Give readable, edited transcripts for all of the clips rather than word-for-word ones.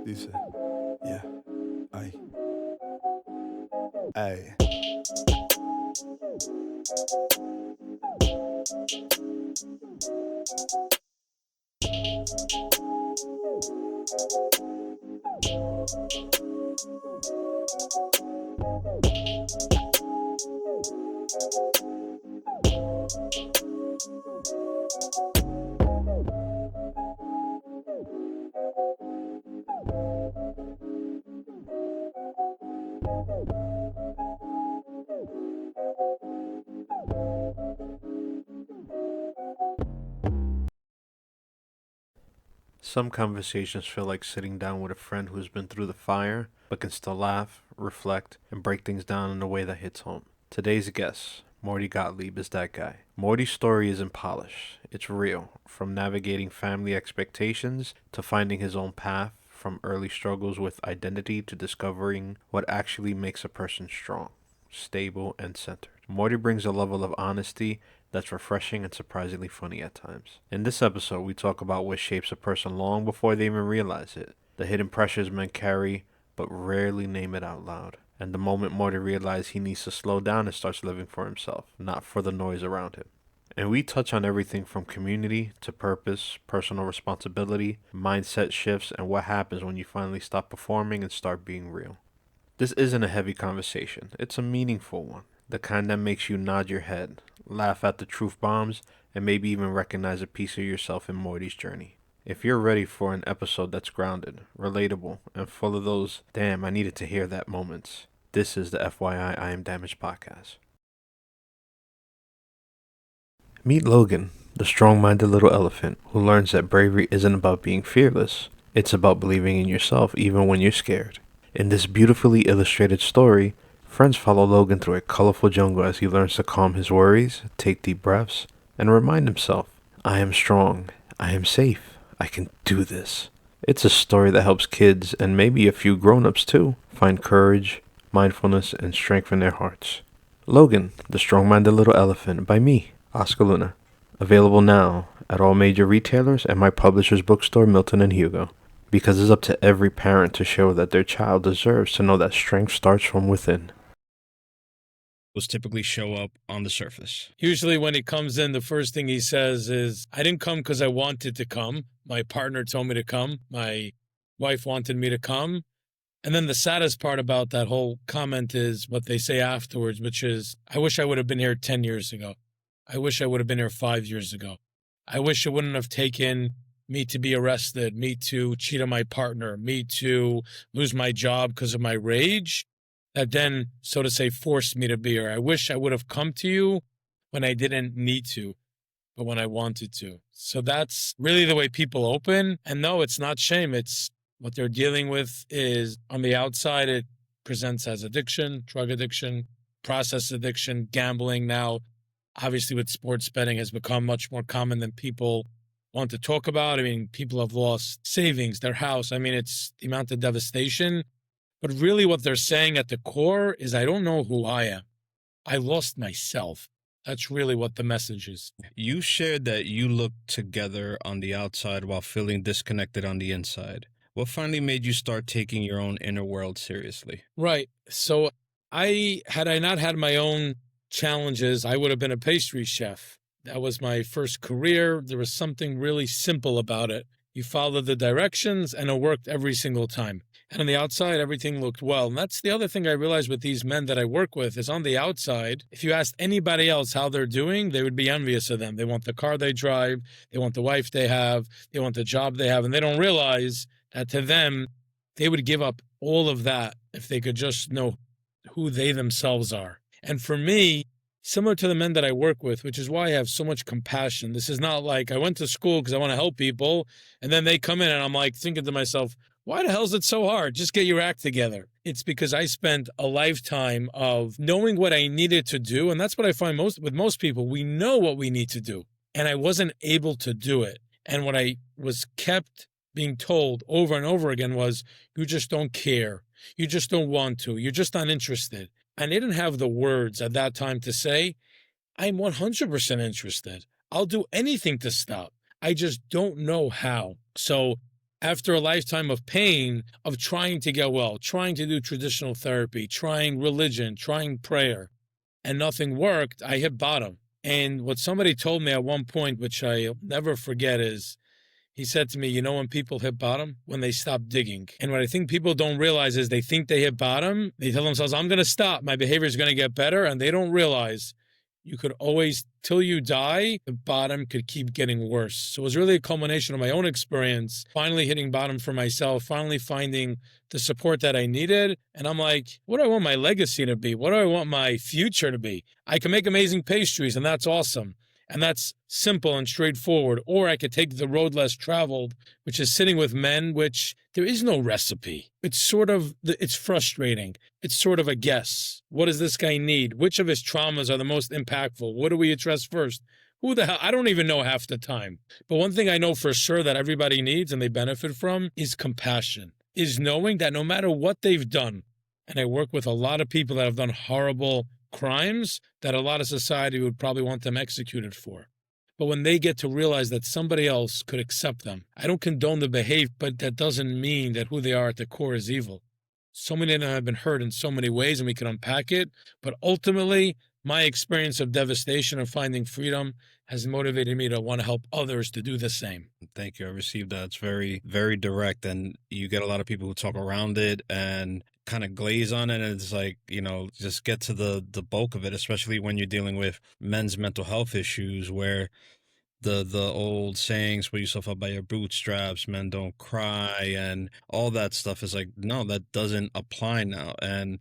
Dice, yeah, ay, ay. Some conversations feel like sitting down with a friend who's been through the fire, but can still laugh, reflect, and break things down in a way that hits home. Today's guest, Mordy Gottlieb, is that guy. Mordy's story isn't polished, it's real, from navigating family expectations to finding his own path, from early struggles with identity to discovering what actually makes a person strong, stable, and centered. Morty brings a level of honesty that's refreshing and surprisingly funny at times. In this episode, we talk about what shapes a person long before they even realize it, the hidden pressures men carry but rarely name it out loud, and the moment Morty realizes he needs to slow down and starts living for himself, not for the noise around him. And we touch on everything from community to purpose, personal responsibility, mindset shifts, and what happens when you finally stop performing and start being real. This isn't a heavy conversation, it's a meaningful one. The kind that makes you nod your head, laugh at the truth bombs, and maybe even recognize a piece of yourself in Morty's journey. If you're ready for an episode that's grounded, relatable, and full of those damn I needed to hear that moments, this is the FYI I Am Damaged podcast. Meet Logan, the strong minded little elephant who learns that bravery isn't about being fearless, it's about believing in yourself even when you're scared. In this beautifully illustrated story, friends follow Logan through a colorful jungle as he learns to calm his worries, take deep breaths, and remind himself, I am strong, I am safe, I can do this. It's a story that helps kids, and maybe a few grown-ups too, find courage, mindfulness, and strength in their hearts. Logan, the strong-minded little elephant, by me, Oscar Luna. Available now at all major retailers and my publisher's bookstore, Milton and Hugo. Because it's up to every parent to show that their child deserves to know that strength starts from within. Those typically show up on the surface. Usually when he comes in, the first thing he says is, I didn't come because I wanted to come. My partner told me to come. My wife wanted me to come. And then the saddest part about that whole comment is what they say afterwards, which is, I wish I would have been here 10 years ago. I wish I would have been here 5 years ago. I wish it wouldn't have taken me to be arrested, me to cheat on my partner, me to lose my job because of my rage, that then, so to say, forced me to be here. I wish I would have come to you when I didn't need to, but when I wanted to. So that's really the way people open. And no, it's not shame. It's what they're dealing with is on the outside, it presents as addiction, drug addiction, process addiction, gambling now. Obviously, with sports betting has become much more common than people want to talk about. I mean, people have lost savings, their house. I mean, it's the amount of devastation. But really what they're saying at the core is, I don't know who I am. I lost myself. That's really what the message is. You shared that you looked together on the outside while feeling disconnected on the inside. What finally made you start taking your own inner world seriously? Right. So had I not had my own challenges, I would have been a pastry chef. That was my first career. There was something really simple about it. You followed the directions and it worked every single time. And on the outside, everything looked well. And that's the other thing I realized with these men that I work with is on the outside, if you asked anybody else how they're doing, they would be envious of them. They want the car they drive. They want the wife they have. They want the job they have. And they don't realize that to them, they would give up all of that if they could just know who they themselves are. And for me, similar to the men that I work with, which is why I have so much compassion. This is not like I went to school because I want to help people, and then they come in and I'm like thinking to myself, why the hell is it so hard? Just get your act together. It's because I spent a lifetime of knowing what I needed to do, and that's what I find with most people. We know what we need to do, and I wasn't able to do it. And what I was kept being told over and over again was, you just don't care. You just don't want to. You're just not interested. And they didn't have the words at that time to say, I'm 100% interested. I'll do anything to stop. I just don't know how. So after a lifetime of pain, of trying to get well, trying to do traditional therapy, trying religion, trying prayer, and nothing worked, I hit bottom. And what somebody told me at one point, which I'll never forget, is he said to me, you know when people hit bottom? When they stop digging. And what I think people don't realize is they think they hit bottom. They tell themselves, I'm going to stop. My behavior is going to get better. And they don't realize you could always, till you die, the bottom could keep getting worse. So it was really a culmination of my own experience, finally hitting bottom for myself, finally finding the support that I needed. And I'm like, what do I want my legacy to be? What do I want my future to be? I can make amazing pastries, and that's awesome. And that's simple and straightforward. Or I could take the road less traveled, which is sitting with men, which there is no recipe. It's frustrating. It's sort of a guess. What does this guy need? Which of his traumas are the most impactful? What do we address first? Who the hell? I don't even know half the time. But one thing I know for sure that everybody needs and they benefit from is compassion, is knowing that no matter what they've done, and I work with a lot of people that have done horrible crimes that a lot of society would probably want them executed for. But when they get to realize that somebody else could accept them, I don't condone the behavior, but that doesn't mean that who they are at the core is evil. So many of them have been hurt in so many ways, and we can unpack it. But ultimately, my experience of devastation and finding freedom has motivated me to want to help others to do the same. Thank you. I received that. It's very, very direct. And you get a lot of people who talk around it and kind of glaze on it. And it's like, just get to the bulk of it, especially when you're dealing with men's mental health issues where the old sayings, put yourself up by your bootstraps, men don't cry, and all that stuff is like, no, that doesn't apply now. And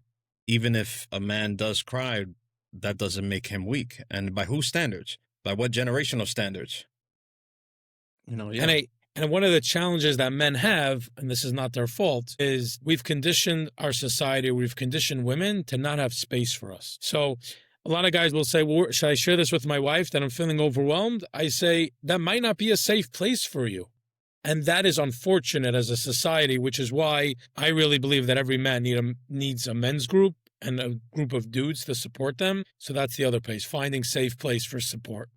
even if a man does cry, that doesn't make him weak. And by whose standards? By what generational standards? Yeah. And one of the challenges that men have, and this is not their fault, is we've conditioned our society, we've conditioned women to not have space for us. So a lot of guys will say, well, should I share this with my wife that I'm feeling overwhelmed? I say, that might not be a safe place for you. And that is unfortunate as a society, which is why I really believe that every man needs a men's group and a group of dudes to support them. So that's the other place, finding safe place for support.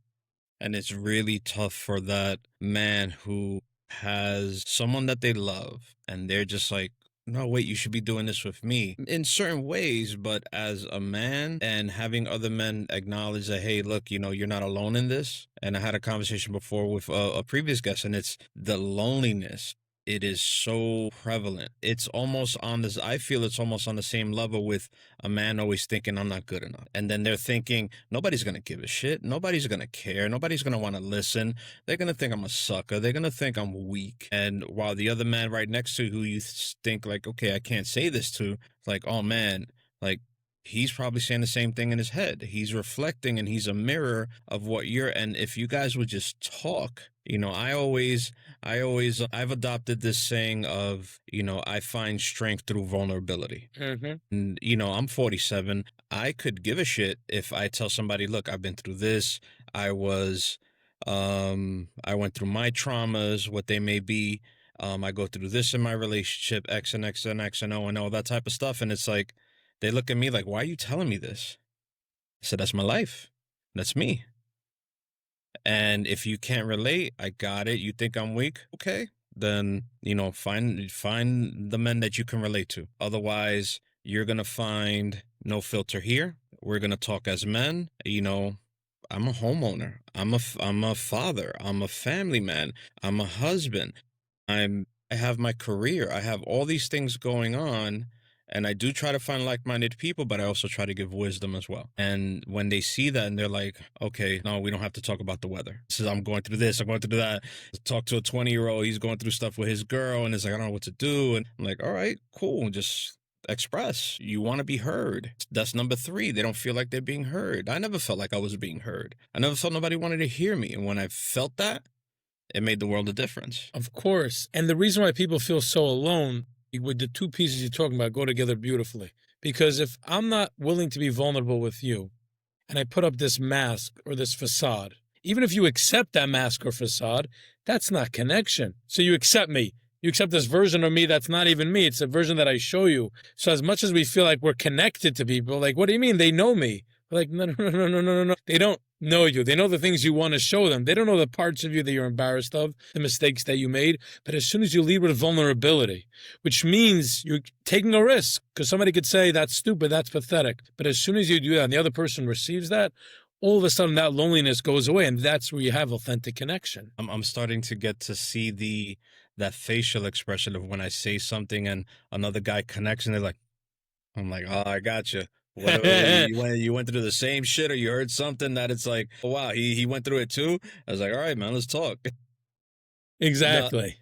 And it's really tough for that man who has someone that they love and they're just like, no, wait, you should be doing this with me in certain ways. But as a man and having other men acknowledge that, hey, look, you're not alone in this. And I had a conversation before with a previous guest, and it's the loneliness. It is so prevalent. It's almost I feel it's almost on the same level with a man always thinking I'm not good enough. And then they're thinking nobody's going to give a shit. Nobody's going to care. Nobody's going to want to listen. They're going to think I'm a sucker. They're going to think I'm weak. And while the other man right next to who you think like, okay, I can't say this to, like, oh man, like, he's probably saying the same thing in his head. He's reflecting and he's a mirror of what and if you guys would just talk, I've adopted this saying of, I find strength through vulnerability. Mm-hmm. And, I'm 47. I could give a shit if I tell somebody, look, I've been through this. I went through my traumas, what they may be. I go through this in my relationship, X and X and X and O and all that type of stuff. And it's like, they look at me like, why are you telling me this? I said, that's my life. That's me. And if you can't relate, I got it. You think I'm weak? Okay. Then, find the men that you can relate to. Otherwise, you're going to find no filter here. We're going to talk as men. I'm a homeowner. I'm a father. I'm a family man. I'm a husband. I have my career. I have all these things going on. And I do try to find like-minded people, but I also try to give wisdom as well. And when they see that and they're like, okay, no, we don't have to talk about the weather. This is, I'm going through this, I'm going through that. Talk to a 20-year-old, he's going through stuff with his girl, and it's like, I don't know what to do. And I'm like, all right, cool, just express. You want to be heard. That's number 3. They don't feel like they're being heard. I never felt like I was being heard. I never felt nobody wanted to hear me. And when I felt that, it made the world a difference. Of course. And the reason why people feel so alone with the 2 pieces you're talking about go together beautifully. Because if I'm not willing to be vulnerable with you and I put up this mask or this facade, even if you accept that mask or facade, that's not connection. So you accept me. You accept this version of me that's not even me. It's a version that I show you. So as much as we feel like we're connected to people, like, what do you mean? They know me. We're like, no. They don't. know you. They know the things you want to show them. They don't know the parts of you that you're embarrassed of, the mistakes that you made. But as soon as you lead with vulnerability, which means you're taking a risk, because somebody could say, that's stupid, that's pathetic. But as soon as you do that and the other person receives that, all of a sudden that loneliness goes away. And that's where you have authentic connection. I'm starting to get to see that facial expression of when I say something and another guy connects and they're like, I'm like, oh, I got you. You went through the same shit, or you heard something that it's like, oh, wow, he went through it too. I was like, all right, man, let's talk. Exactly.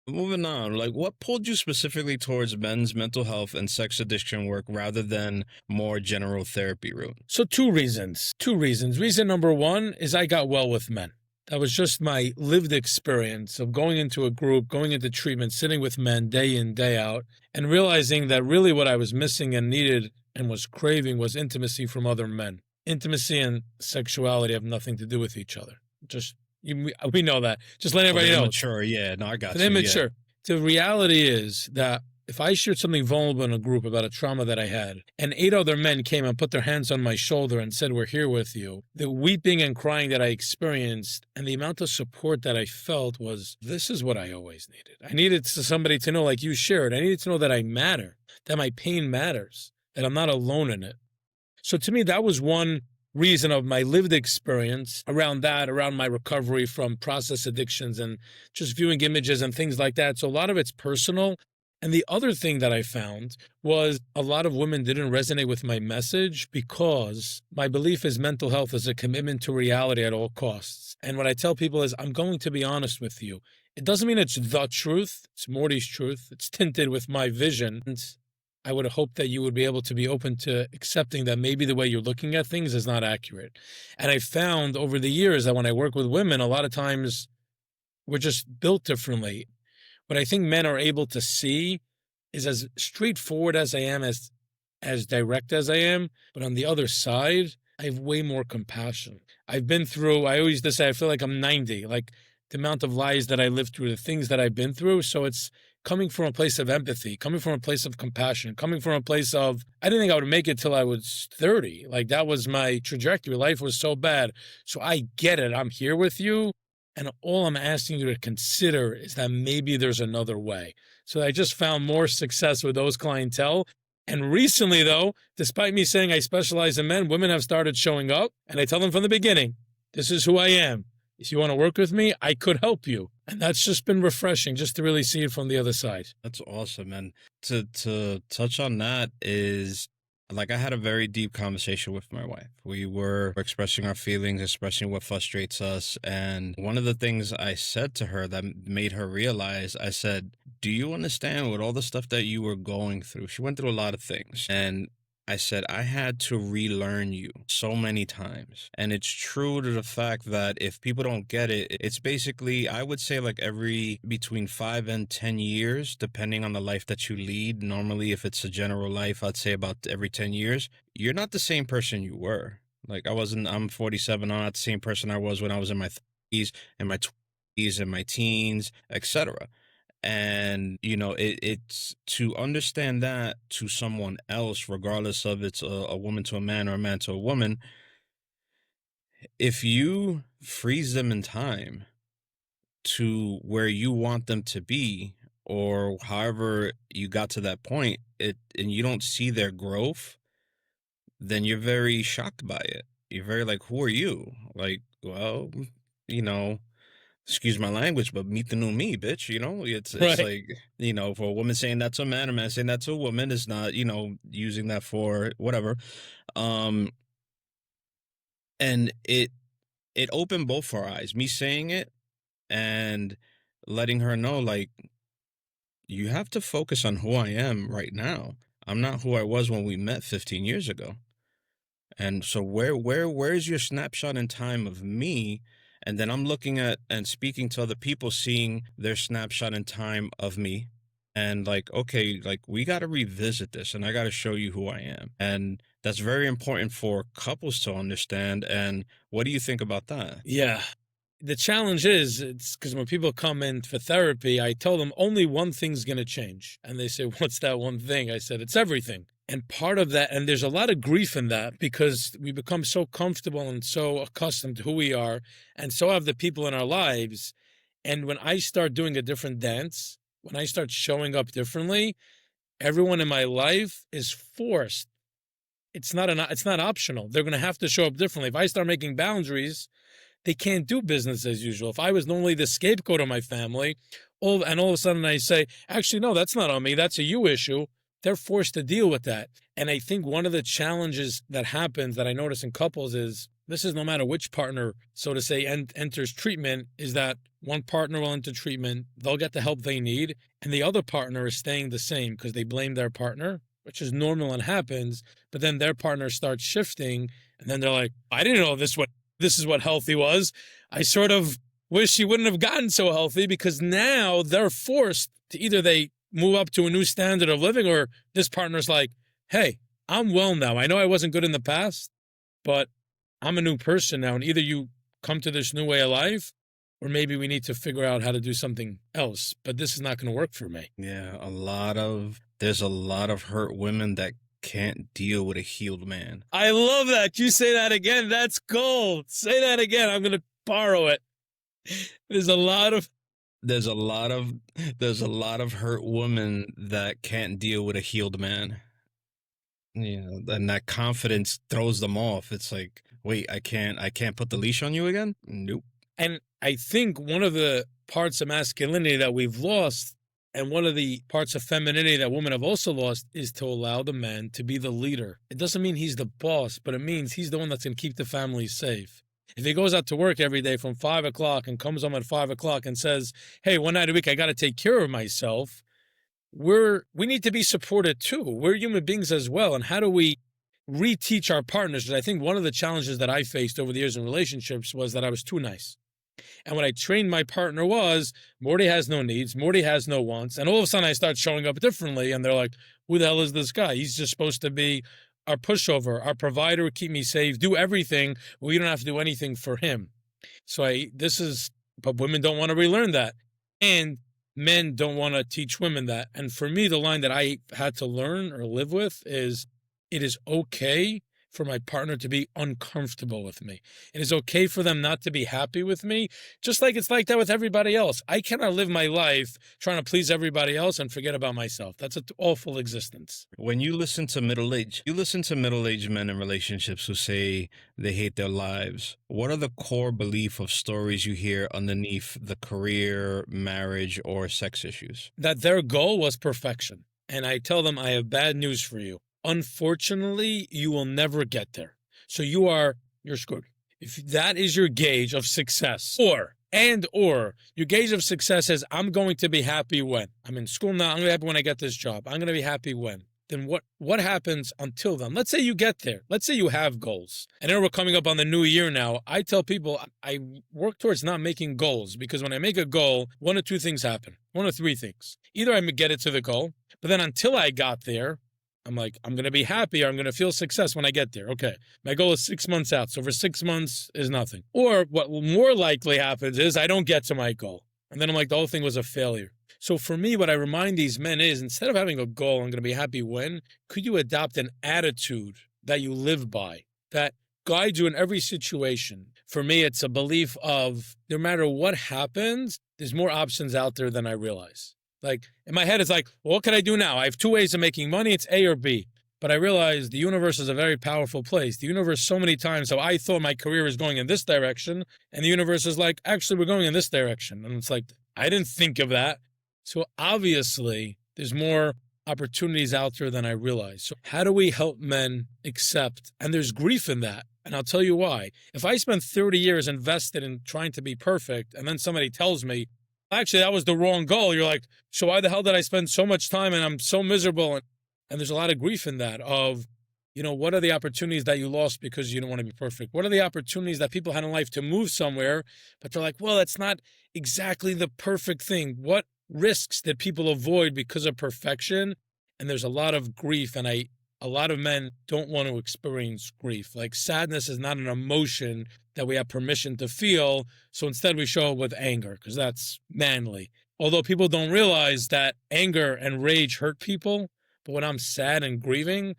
Moving on, like, what pulled you specifically towards men's mental health and sex addiction work rather than more general therapy route? So two reasons. Reason number one is I got well with men. That was just my lived experience of going into a group, going into treatment, sitting with men day in, day out, and realizing that really what I was missing and needed and was craving was intimacy from other men. Intimacy and sexuality have nothing to do with each other. We know that. Just let everybody know. Immature, yeah. No, I got you. Immature. Yeah. The reality is that if I shared something vulnerable in a group about a trauma that I had, and 8 other men came and put their hands on my shoulder and said, we're here with you, the weeping and crying that I experienced and the amount of support that I felt was, this is what I always needed. I needed somebody to know, like you shared, I needed to know that I matter, that my pain matters, that I'm not alone in it. So to me, that was one reason of my lived experience around my recovery from process addictions and just viewing images and things like that. So a lot of it's personal. And the other thing that I found was a lot of women didn't resonate with my message because my belief is mental health is a commitment to reality at all costs. And what I tell people is, I'm going to be honest with you. It doesn't mean it's the truth. It's Mordy's truth. It's tinted with my vision. And I would hope that you would be able to be open to accepting that maybe the way you're looking at things is not accurate. And I found over the years that when I work with women, a lot of times we're just built differently. What I think men are able to see is as straightforward as I am, as direct as I am. But on the other side, I have way more compassion. I've been through, I always used to say, I feel like I'm 90, like the amount of lies that I lived through, the things that I've been through. So it's coming from a place of empathy, coming from a place of compassion, coming from a place of, I didn't think I would make it till I was 30. Like that was my trajectory. Life was so bad. So I get it. I'm here with you. And all I'm asking you to consider is that maybe there's another way. So I just found more success with those clientele. And recently, though, despite me saying I specialize in men, women have started showing up. And I tell them from the beginning, this is who I am. If you want to work with me, I could help you. And that's just been refreshing just to really see it from the other side. That's awesome. And to touch on that is, like, I had a very deep conversation with my wife. We were expressing our feelings, expressing what frustrates us. And one of the things I said to her that made her realize, I said, do you understand with all the stuff that you were going through? She went through a lot of things. And I said, I had to relearn you so many times. And it's true to the fact that if people don't get it, it's basically, I would say like every between 5 and 10 years, depending on the life that you lead. Normally, if it's a general life, I'd say about every 10 years, you're not the same person you were. Like I'm 47, I'm not the same person I was when I was in my 30s, and my 20s, and my teens, etc. And, you know, it's to understand that to someone else, regardless of it's a woman to a man or a man to a woman, if you freeze them in time to where you want them to be, or however you got to that point, and you don't see their growth, then you're very shocked by it. You're very like, who are you? Like, well, you know, excuse my language, but meet the new me, bitch. You know, it's Right. like, you know, for a woman saying that to a man saying that to a woman is not, you know, using that for whatever. And it opened both our eyes, me saying it and letting her know, like, you have to focus on who I am right now. I'm not who I was when we met 15 years ago. And so where's your snapshot in time of me? And then I'm looking at and speaking to other people, seeing their snapshot in time of me. And like, okay, like we got to revisit this, and I got to show you who I am. And that's very important for couples to understand. And what do you think about that? Yeah. The challenge is, it's because when people come in for therapy, I tell them only one thing's going to change. And they say, what's that one thing? I said, it's everything. And part of that, and there's a lot of grief in that because we become so comfortable and so accustomed to who we are, and so have the people in our lives. And when I start doing a different dance, when I start showing up differently, everyone in my life is forced. It's not optional. They're going to have to show up differently. If I start making boundaries, they can't do business as usual. If I was normally the scapegoat of my family, all of a sudden I say, actually, no, that's not on me. That's a you issue. They're forced to deal with that. And I think one of the challenges that happens that I notice in couples is this is no matter which partner, so to say, enters treatment, is that one partner will enter treatment, they'll get the help they need, and the other partner is staying the same because they blame their partner, which is normal and happens, but then their partner starts shifting, and then they're like, I didn't know this is what healthy was. I sort of wish she wouldn't have gotten so healthy because now they're forced to either they move up to a new standard of living or this partner's like, hey, I'm well now. I know I wasn't good in the past, but I'm a new person now. And either you come to this new way of life or maybe we need to figure out how to do something else. But this is not going to work for me. Yeah, there's a lot of hurt women that can't deal with a healed man. I love that. You say that again. That's gold. Say that again. I'm going to borrow it. There's a lot of hurt women that can't deal with a healed man. You know, and that confidence throws them off. It's like, wait, I can't put the leash on you again? Nope. And I think one of the parts of masculinity that we've lost, and one of the parts of femininity that women have also lost, is to allow the man to be the leader. It doesn't mean he's the boss, but it means he's the one that's going to keep the family safe. If he goes out to work every day from 5 o'clock and comes home at 5 o'clock and says, hey, one night a week, I got to take care of myself, we need to be supported too. We're human beings as well. And how do we reteach our partners? Because I think one of the challenges that I faced over the years in relationships was that I was too nice. And what I trained my partner was, Mordy has no needs, Mordy has no wants. And all of a sudden I start showing up differently. And they're like, who the hell is this guy? He's just supposed to be our pushover, our provider, keep me safe, do everything. We don't have to do anything for him. But women don't want to relearn that. And men don't want to teach women that. And for me, the line that I had to learn or live with is, it is okay for my partner to be uncomfortable with me. It is okay for them not to be happy with me, just like it's like that with everybody else. I cannot live my life trying to please everybody else and forget about myself. That's an awful existence. When you listen to middle-aged men in relationships who say they hate their lives, what are the core belief of stories you hear underneath the career, marriage, or sex issues? That their goal was perfection. And I tell them, I have bad news for you. Unfortunately, you will never get there. So you're screwed. If that is your gauge of success, or your gauge of success is, I'm going to be happy when I'm in school now, I'm going to be happy when I get this job, I'm going to be happy when, then what happens until then? Let's say you get there. Let's say you have goals. And then we're coming up on the new year now. I tell people I work towards not making goals, because when I make a goal, one of two things happen. One of three things. Either I get it to the goal, but then until I got there, I'm like, I'm going to be happy, or I'm going to feel success when I get there. Okay, my goal is 6 months out. So for 6 months is nothing. Or what more likely happens is I don't get to my goal. And then I'm like, the whole thing was a failure. So for me, what I remind these men is, instead of having a goal, I'm going to be happy when, could you adopt an attitude that you live by, that guides you in every situation? For me, it's a belief of, no matter what happens, there's more options out there than I realize. Like, in my head, it's like, well, what can I do now? I have two ways of making money. It's A or B. But I realize the universe is a very powerful place. The universe, so many times, so I thought my career is going in this direction, and the universe is like, actually, we're going in this direction. And it's like, I didn't think of that. So obviously, there's more opportunities out there than I realize. So how do we help men accept? And there's grief in that. And I'll tell you why. If I spent 30 years invested in trying to be perfect, and then somebody tells me, actually, that was the wrong goal, you're like, so why the hell did I spend so much time and I'm so miserable? And there's a lot of grief in that of, what are the opportunities that you lost because you don't want to be perfect? What are the opportunities that people had in life to move somewhere, but they're like, well, that's not exactly the perfect thing. What risks did people avoid because of perfection? And there's a lot of grief, and a lot of men don't want to experience grief. Like, sadness is not an emotion that we have permission to feel. So instead we show up with anger, because that's manly. Although people don't realize that anger and rage hurt people, But when I'm sad and grieving,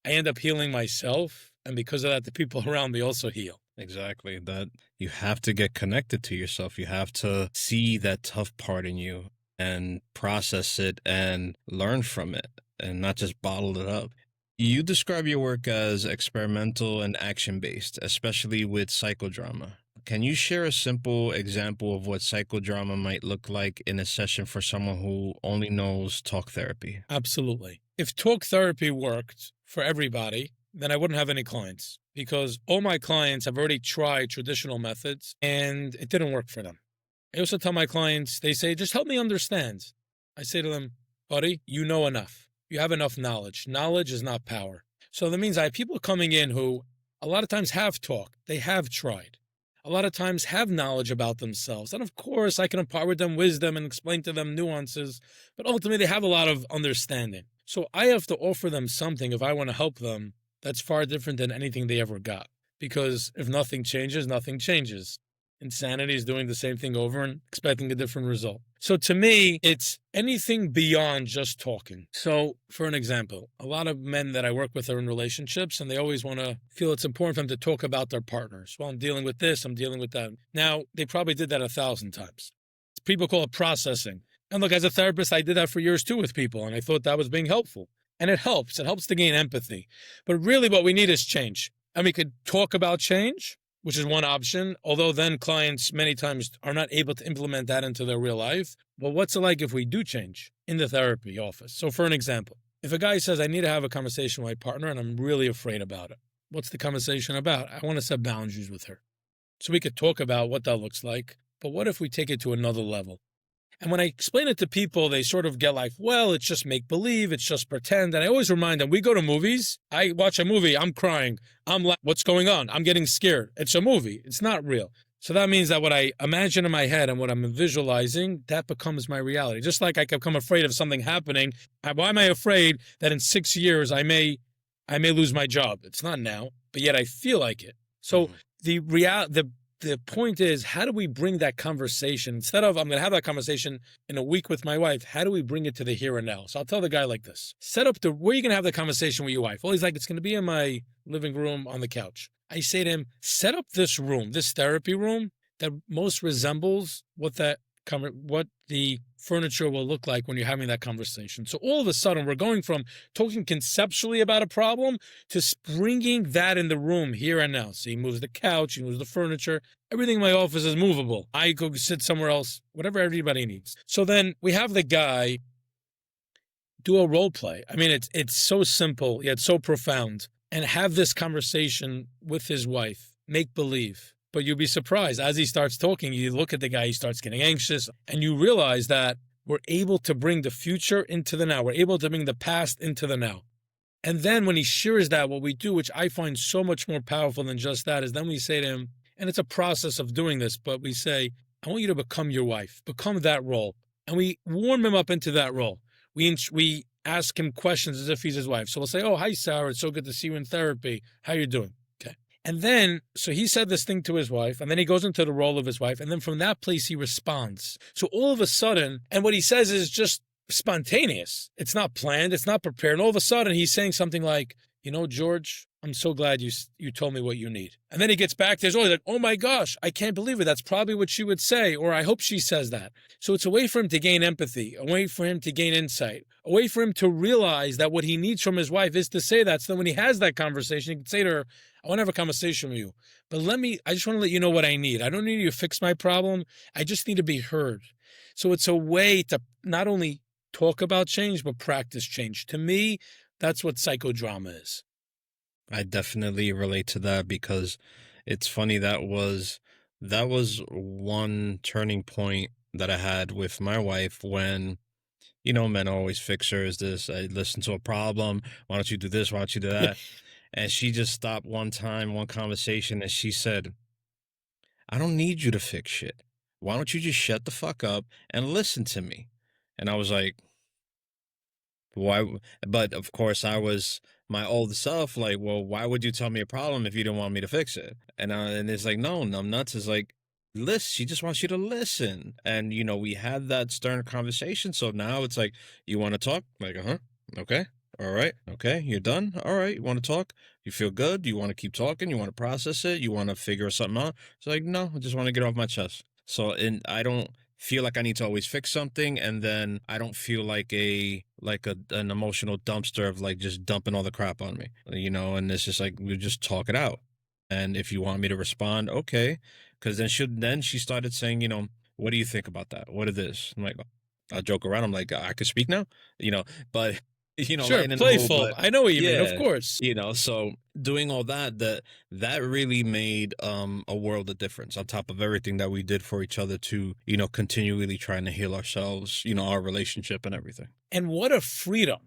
I end up healing myself. And because of that, the people around me also heal. Exactly. That you have to get connected to yourself. You have to see that tough part in you and process it and learn from it and not just bottle it up. You describe your work as experimental and action-based, especially with psychodrama. Can you share a simple example of what psychodrama might look like in a session for someone who only knows talk therapy? Absolutely. If talk therapy worked for everybody, then I wouldn't have any clients, because all my clients have already tried traditional methods and it didn't work for them. I also tell my clients, they say, just help me understand. I say to them, buddy, you know enough. You have enough knowledge. Knowledge is not power. So that means I have people coming in who a lot of times have talked. They have tried. A lot of times have knowledge about themselves. And of course, I can impart with them wisdom and explain to them nuances, but ultimately they have a lot of understanding. So I have to offer them something if I want to help them that's far different than anything they ever got. Because if nothing changes, nothing changes. Insanity is doing the same thing over and expecting a different result. So to me, it's anything beyond just talking. So for an example, a lot of men that I work with are in relationships and they always want to feel it's important for them to talk about their partners. Well, I'm dealing with this, I'm dealing with that. Now, they probably did that 1,000 times. People call it processing. And look, as a therapist, I did that for years too with people, and I thought that was being helpful. And it helps. It helps to gain empathy. But really what we need is change. And we could talk about change, which is one option, although then clients many times are not able to implement that into their real life. But what's it like if we do change in the therapy office? So for an example, if a guy says, I need to have a conversation with my partner and I'm really afraid about it. What's the conversation about? I want to set boundaries with her. So we could talk about what that looks like. But what if we take it to another level? And when I explain it to people, they sort of get like, well, it's just make-believe, it's just pretend. And I always remind them, we go to movies, I watch a movie, I'm crying, I'm like, what's going on? I'm getting scared. It's a movie, it's not real. So that means that what I imagine in my head and what I'm visualizing, that becomes my reality. Just like I become afraid of something happening, why am I afraid that in 6 years I may lose my job? It's not now, but yet I feel like it. So the point is, how do we bring that conversation? Instead of, I'm going to have that conversation in a week with my wife, how do we bring it to the here and now? So I'll tell the guy like this, where are you going to have the conversation with your wife? Well, he's like, it's going to be in my living room on the couch. I say to him, set up this room, this therapy room that most resembles what the furniture will look like when you're having that conversation. So all of a sudden, we're going from talking conceptually about a problem to bringing that in the room here and now. So he moves the couch, he moves the furniture. Everything in my office is movable. I go sit somewhere else, whatever everybody needs. So then we have the guy do a role play. I mean, it's so simple, yet so profound. And have this conversation with his wife, make believe. But you'll be surprised. As he starts talking, you look at the guy, he starts getting anxious, and you realize that we're able to bring the future into the now. We're able to bring the past into the now. And then when he shares that, what we do, which I find so much more powerful than just that, is then we say to him, and it's a process of doing this, but we say, I want you to become your wife, become that role. And we warm him up into that role. We ask him questions as if he's his wife. So we'll say, oh, hi, Sarah. It's so good to see you in therapy. How you doing? Okay. And then, so he said this thing to his wife, and then he goes into the role of his wife, and then from that place, he responds. So all of a sudden, and what he says is just spontaneous. It's not planned. It's not prepared. And all of a sudden, he's saying something like, you know, George, I'm so glad you told me what you need. And then he gets back, there's always like, oh my gosh, I can't believe it. That's probably what she would say, or I hope she says that. So it's a way for him to gain empathy, a way for him to gain insight, a way for him to realize that what he needs from his wife is to say that. So then when he has that conversation, he can say to her, I want to have a conversation with you, but I just want to let you know what I need. I don't need you to fix my problem. I just need to be heard. So it's a way to not only talk about change, but practice change. To me, that's what psychodrama is. I definitely relate to that because it's funny, that was one turning point that I had with my wife when, you know, men are always fixers. I listen to a problem. Why don't you do this? Why don't you do that? And she just stopped one conversation, and she said, I don't need you to fix shit. Why don't you just shut the fuck up and listen to me? And I was like, why? But of course I was my old self, like, well, why would you tell me a problem if you didn't want me to fix it? And it's like, no, numbnuts is like, listen, she just wants you to listen. And, you know, we had that stern conversation. So now it's like, you want to talk? Like, okay. All right. Okay. You're done. All right. You want to talk? You feel good? You want to keep talking? You want to process it? You want to figure something out? It's like, no, I just want to get off my chest. So, and I don't feel like I need to always fix something. And then I don't feel like an emotional dumpster of like just dumping all the crap on me, and it's just like, we just talk it out. And if you want me to respond, okay. Cause then she started saying, what do you think about that? What is this? I'm like, I'll joke around. I'm like, I could speak now, but Sure, lighten the mood, playful. but I know what you mean, of yeah, course. so doing all that really made a world of difference on top of everything that we did for each other to, continually trying to heal ourselves, our relationship and everything. And what a freedom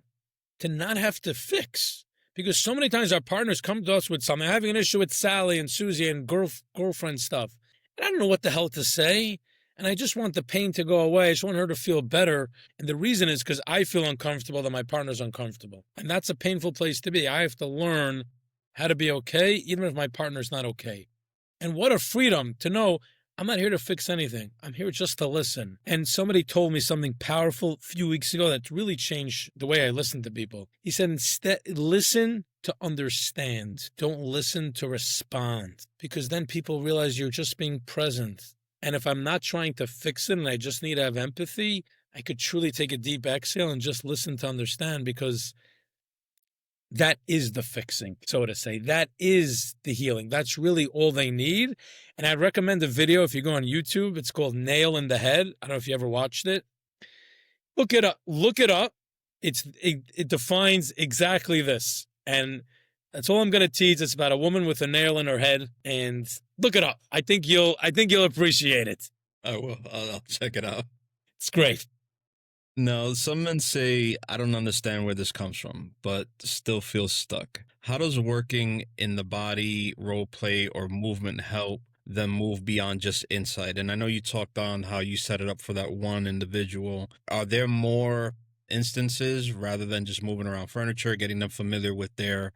to not have to fix. Because so many times our partners come to us with something, having an issue with Sally and Susie and girlfriend stuff. And I don't know what the hell to say. And I just want the pain to go away. I just want her to feel better. And the reason is because I feel uncomfortable that my partner's uncomfortable. And that's a painful place to be. I have to learn how to be okay, even if my partner's not okay. And what a freedom to know I'm not here to fix anything. I'm here just to listen. And somebody told me something powerful a few weeks ago that really changed the way I listen to people. He said, instead, listen to understand. Don't listen to respond. Because then people realize you're just being present. And if I'm not trying to fix it and I just need to have empathy, I could truly take a deep exhale and just listen to understand, because that is the fixing, so to say. That is the healing. That's really all they need. And I'd recommend a video if you go on YouTube. It's called Nail in the Head. I don't know if you ever watched it. Look it up. Look it up. It defines exactly this. And that's all I'm going to tease. It's about a woman with a nail in her head. And look it up. I think you'll appreciate it. I will. I'll check it out. It's great. No, some men say, I don't understand where this comes from, but still feel stuck. How does working in the body, role play, or movement help them move beyond just insight? And I know you talked on how you set it up for that one individual. Are there more instances rather than just moving around furniture, getting them familiar with their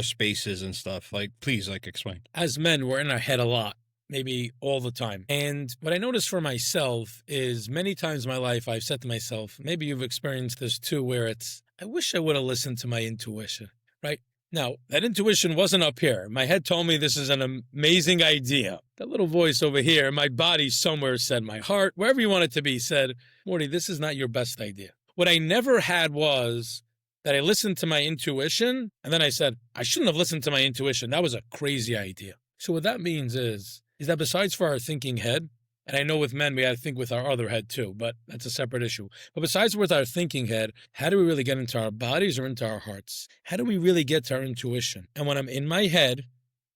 spaces and stuff? Like, please, explain. As men, we're in our head a lot. Maybe all the time. And what I noticed for myself is many times in my life, I've said to myself, maybe you've experienced this too, where it's, I wish I would have listened to my intuition, right? Now, that intuition wasn't up here. My head told me this is an amazing idea. That little voice over here, my body somewhere said, my heart, wherever you want it to be, said, Morty, this is not your best idea. What I never had was that I listened to my intuition, and then I said, I shouldn't have listened to my intuition. That was a crazy idea. So what that means is that besides for our thinking head, and I know with men, we have to think with our other head too, but that's a separate issue. But besides with our thinking head, how do we really get into our bodies or into our hearts? How do we really get to our intuition? And when I'm in my head,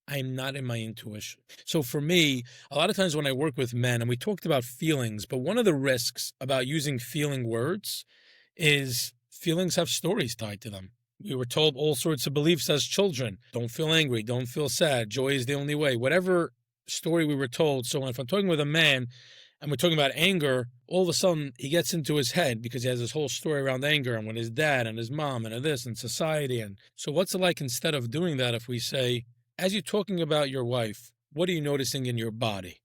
I'm not in my intuition. So for me, a lot of times when I work with men, and we talked about feelings, but one of the risks about using feeling words is feelings have stories tied to them. We were told all sorts of beliefs as children. Don't feel angry. Don't feel sad. Joy is the only way. Whatever story we were told. So if I'm talking with a man and we're talking about anger, all of a sudden he gets into his head because he has this whole story around anger and with his dad and his mom and this and society. And so what's it like instead of doing that if we say, as you're talking about your wife, what are you noticing in your body?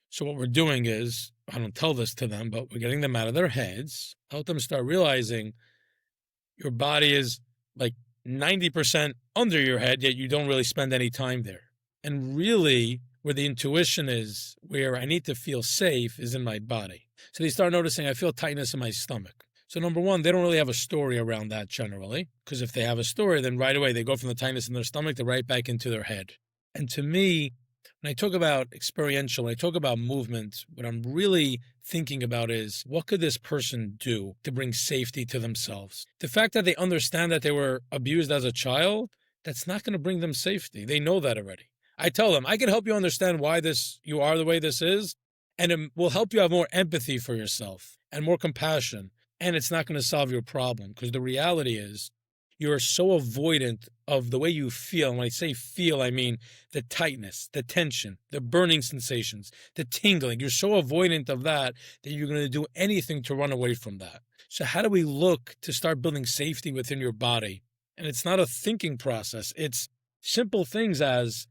So what we're doing is, I don't tell this to them, but we're getting them out of their heads, help them start realizing your body is like 90% under your head, yet you don't really spend any time there. And really, where the intuition is, where I need to feel safe, is in my body. So they start noticing I feel tightness in my stomach. So number one, they don't really have a story around that generally, because if they have a story, then right away they go from the tightness in their stomach to right back into their head. And to me, when I talk about experiential, when I talk about movement, what I'm really thinking about is, what could this person do to bring safety to themselves? The fact that they understand that they were abused as a child, that's not going to bring them safety. They know that already. I tell them, I can help you understand why you are the way this is, and it will help you have more empathy for yourself and more compassion, and it's not going to solve your problem, because the reality is you're so avoidant of the way you feel. And when I say feel, I mean the tightness, the tension, the burning sensations, the tingling. You're so avoidant of that you're going to do anything to run away from that. So how do we look to start building safety within your body? And it's not a thinking process. It's simple things as,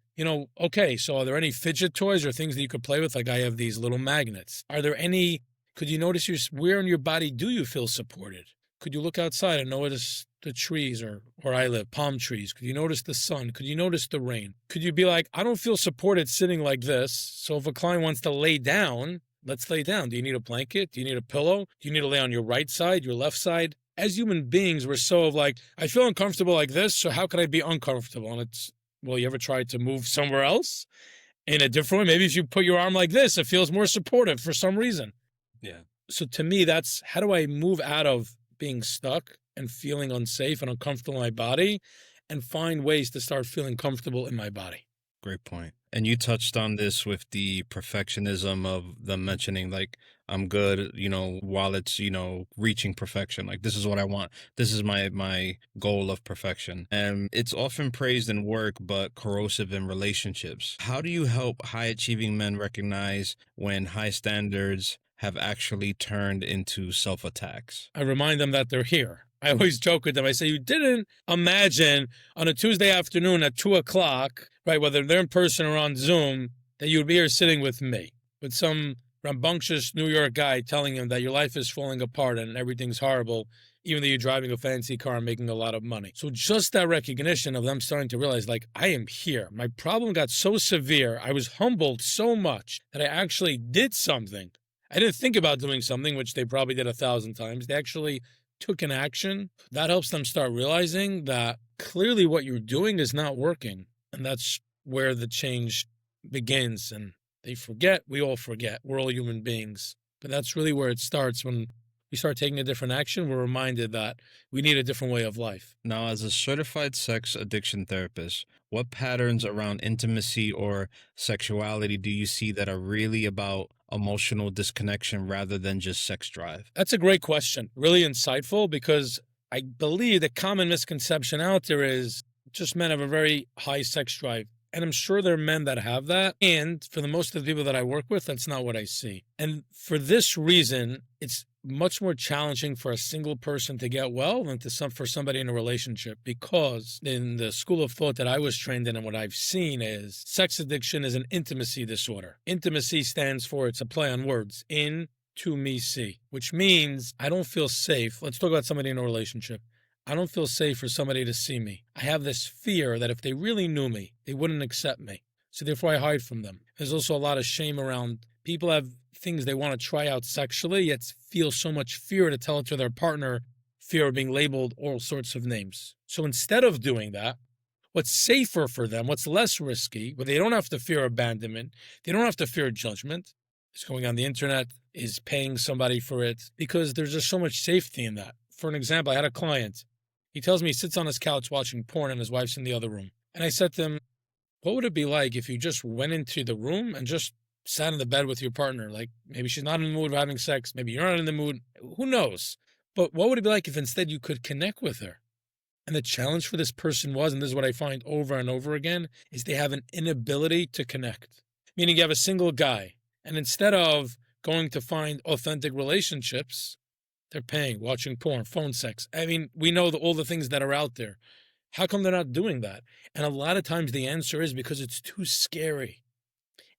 okay, so are there any fidget toys or things that you could play with? Like I have these little magnets. Are there any, could you notice where in your body do you feel supported? Could you look outside and notice the trees, or where I live, palm trees? Could you notice the sun? Could you notice the rain? Could you be like, I don't feel supported sitting like this. So if a client wants to lay down, let's lay down. Do you need a blanket? Do you need a pillow? Do you need to lay on your right side, your left side? As human beings, we're so of like, I feel uncomfortable like this, so how could I be uncomfortable? And it's, well, you ever tried to move somewhere else in a different way? Maybe if you put your arm like this, it feels more supportive for some reason. Yeah. So to me, that's how do I move out of being stuck and feeling unsafe and uncomfortable in my body and find ways to start feeling comfortable in my body. Great point. And you touched on this with the perfectionism of them mentioning, like, I'm good, while it's, reaching perfection. Like, this is what I want. This is my goal of perfection. And it's often praised in work, but corrosive in relationships. How do you help high achieving men recognize when high standards have actually turned into self-attacks? I remind them that they're here. I always joke with them. I say, you didn't imagine on a Tuesday afternoon at 2:00, right, whether they're in person or on Zoom, that you would be here sitting with me, with some rambunctious New York guy telling him that your life is falling apart and everything's horrible, even though you're driving a fancy car and making a lot of money. So just that recognition of them starting to realize, like, I am here. My problem got so severe. I was humbled so much that I actually did something. I didn't think about doing something, which they probably did 1,000 times. They actually took an action. That helps them start realizing that clearly what you're doing is not working. And that's where the change begins. And they forget. We all forget. We're all human beings. But that's really where it starts. When we start taking a different action, we're reminded that we need a different way of life. Now, as a certified sex addiction therapist, what patterns around intimacy or sexuality do you see that are really about emotional disconnection rather than just sex drive? That's a great question. Really insightful, because I believe the common misconception out there is just men have a very high sex drive. And I'm sure there are men that have that. And for the most of the people that I work with, that's not what I see. And for this reason, it's much more challenging for a single person to get well than for somebody in a relationship, because in the school of thought that I was trained in and what I've seen is sex addiction is an intimacy disorder. Intimacy stands for, it's a play on words, in to me see, which means I don't feel safe. Let's talk about somebody in a relationship. I don't feel safe for somebody to see me. I have this fear that if they really knew me, they wouldn't accept me. So therefore I hide from them. There's also a lot of shame around people have things they want to try out sexually, yet feel so much fear to tell it to their partner, fear of being labeled all sorts of names. So instead of doing that, what's safer for them, what's less risky, where they don't have to fear abandonment, they don't have to fear judgment, is going on the internet, is paying somebody for it, because there's just so much safety in that. For an example, I had a client. He tells me he sits on his couch watching porn and his wife's in the other room. And I said to him, what would it be like if you just went into the room and just sat in the bed with your partner? Like, maybe she's not in the mood of having sex. Maybe you're not in the mood. Who knows? But what would it be like if instead you could connect with her? And the challenge for this person was, and this is what I find over and over again, is they have an inability to connect. Meaning you have a single guy, and instead of going to find authentic relationships, they're paying, watching porn, phone sex. I mean, we know all the things that are out there. How come they're not doing that? And a lot of times the answer is because it's too scary.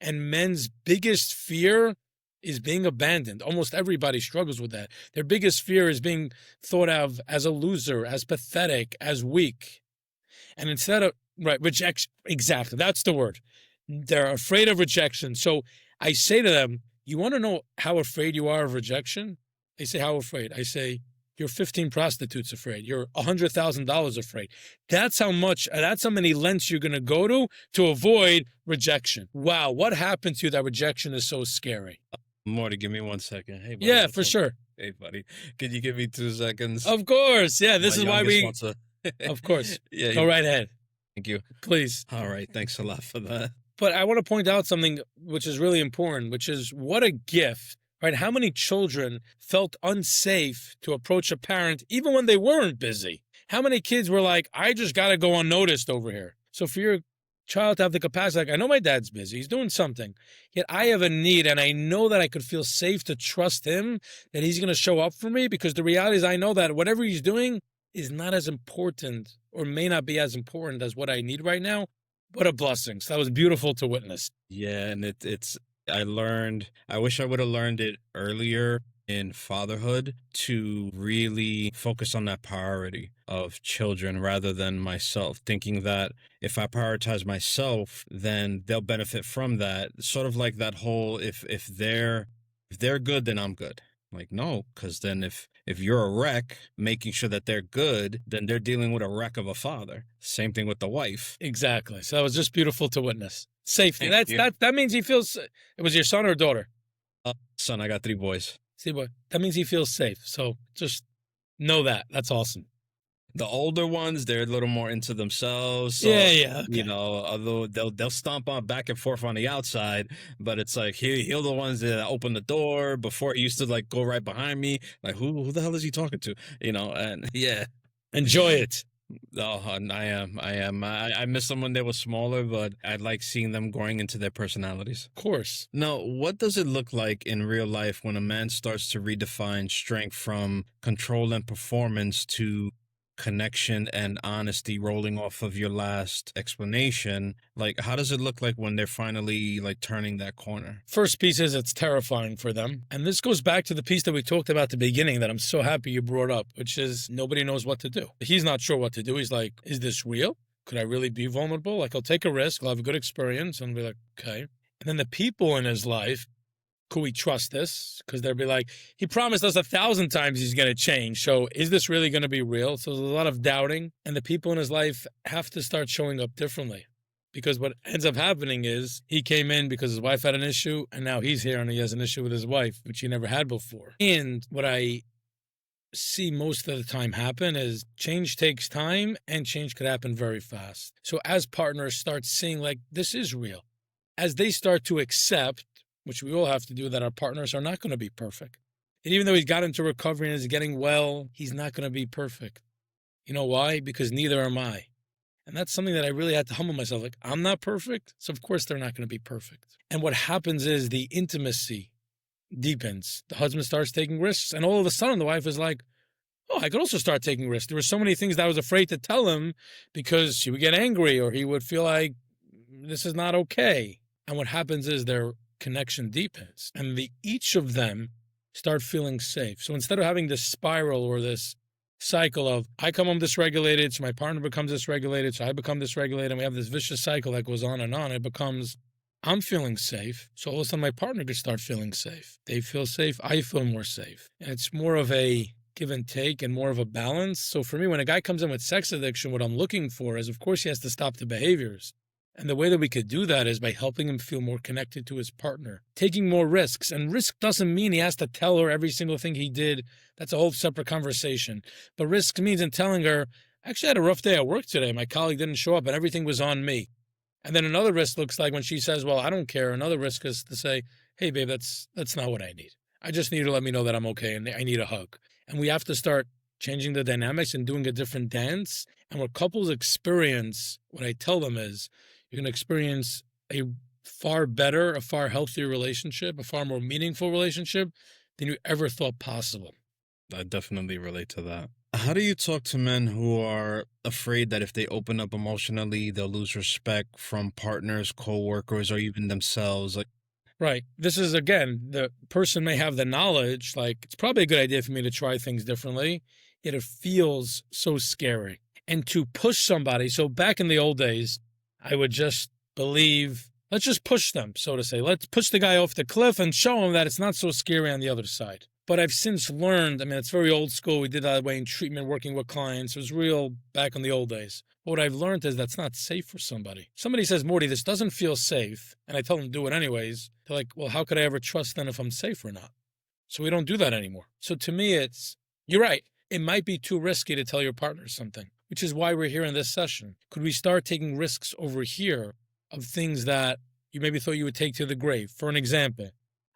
And men's biggest fear is being abandoned. Almost everybody struggles with that. Their biggest fear is being thought of as a loser, as pathetic, as weak. And instead of, rejection, exactly, that's the word. They're afraid of rejection. So I say to them, you want to know how afraid you are of rejection? They say, how afraid? I say, you're 15 prostitutes afraid. You're $100,000 afraid. That's how many lengths you're going to go to avoid rejection. Wow, what happened to you that rejection is so scary? Morty, give me 1 second. Hey, buddy, yeah, for sure. Hey, buddy, can you give me 2 seconds? Of course. Yeah, this is why we... Of course. Yeah, go right ahead. Thank you. Please. All right, thanks a lot for that. But I want to point out something which is really important, which is what a gift. Right? How many children felt unsafe to approach a parent even when they weren't busy? How many kids were like, I just got to go unnoticed over here? So for your child to have the capacity, like, I know my dad's busy, he's doing something, yet I have a need and I know that I could feel safe to trust him, that he's going to show up for me, because the reality is I know that whatever he's doing is not as important or may not be as important as what I need right now. What a blessing. So that was beautiful to witness. Yeah, and I wish I would have learned it earlier in fatherhood to really focus on that priority of children rather than myself, thinking that if I prioritize myself, then they'll benefit from that. Sort of like that whole if they're good, then I'm good. Like, no, because then if you're a wreck, making sure that they're good, then they're dealing with a wreck of a father. Same thing with the wife. Exactly. So that was just beautiful to witness. Safety. Thank you. That means he feels. It was your son or daughter? Son, I got 3 boys. See what? That means he feels safe. So just know that. That's awesome. The older ones, they're a little more into themselves. So, Yeah. Okay. you know, although they'll stomp on back and forth on the outside, but it's like he'll the ones that open the door. Before he used to like go right behind me, like who the hell is he talking to? You know, and yeah, Enjoy it. oh, and I am. I miss them when they were smaller, but I like seeing them growing into their personalities. Of course. Now, what does it look like in real life when a man starts to redefine strength from control and performance to connection and honesty, rolling off of your last explanation? Like, how does it look like when they're finally like turning that corner? First piece is it's terrifying for them. And this goes back to the piece that we talked about at the beginning that I'm so happy you brought up, which is nobody knows what to do. He's not sure what to do. He's like, is this real? Could I really be vulnerable? Like, I'll take a risk. I'll have a good experience. And be like, okay. And then the people in his life, could we trust this? Because they'll be like, he promised us 1,000 times he's going to change. So is this really going to be real? So there's a lot of doubting. And the people in his life have to start showing up differently. Because what ends up happening is he came in because his wife had an issue, and now he's here and he has an issue with his wife, which he never had before. And what I see most of the time happen is change takes time, and change could happen very fast. So as partners start seeing like this is real, as they start to accept, which we all have to do, that our partners are not going to be perfect. And even though he's got into recovery and is getting well, he's not going to be perfect. You know why? Because neither am I. And that's something that I really had to humble myself. Like, I'm not perfect, so of course they're not going to be perfect. And what happens is the intimacy deepens. The husband starts taking risks, and all of a sudden the wife is like, oh, I could also start taking risks. There were so many things that I was afraid to tell him because she would get angry or he would feel like this is not okay. And what happens is their connection deepens, and each of them start feeling safe. So instead of having this spiral or this cycle of I come home dysregulated, so my partner becomes dysregulated, so I become dysregulated, and we have this vicious cycle that goes on, it becomes I'm feeling safe, so all of a sudden my partner could start feeling safe. They feel safe, I feel more safe. And it's more of a give and take and more of a balance. So for me, when a guy comes in with sex addiction, what I'm looking for is, of course, he has to stop the behaviors. And the way that we could do that is by helping him feel more connected to his partner, taking more risks. And risk doesn't mean he has to tell her every single thing he did. That's a whole separate conversation. But risk means in telling her, actually, I had a rough day at work today. My colleague didn't show up and everything was on me. And then another risk looks like when she says, well, I don't care. Another risk is to say, hey, babe, that's not what I need. I just need you to let me know that I'm okay and I need a hug. And we have to start changing the dynamics and doing a different dance. And what couples experience, what I tell them is, you're going to experience a far better, a far healthier relationship, a far more meaningful relationship than you ever thought possible. I definitely relate to that. How do you talk to men who are afraid that if they open up emotionally, they'll lose respect from partners, co-workers, or even themselves? Like, right. This is, again, the person may have the knowledge, like, it's probably a good idea for me to try things differently, yet it feels so scary. And to push somebody, so back in the old days, I would just believe, let's just push them, so to say. Let's push the guy off the cliff and show him that it's not so scary on the other side. But I've since learned, it's very old school. We did that way in treatment, working with clients. It was real back in the old days. But what I've learned is that's not safe for somebody. Somebody says, Mordy, this doesn't feel safe. And I tell them to do it anyways. They're like, well, how could I ever trust then if I'm safe or not? So we don't do that anymore. So to me, you're right. It might be too risky to tell your partner something, which is why we're here in this session. Could we start taking risks over here of things that you maybe thought you would take to the grave? For an example,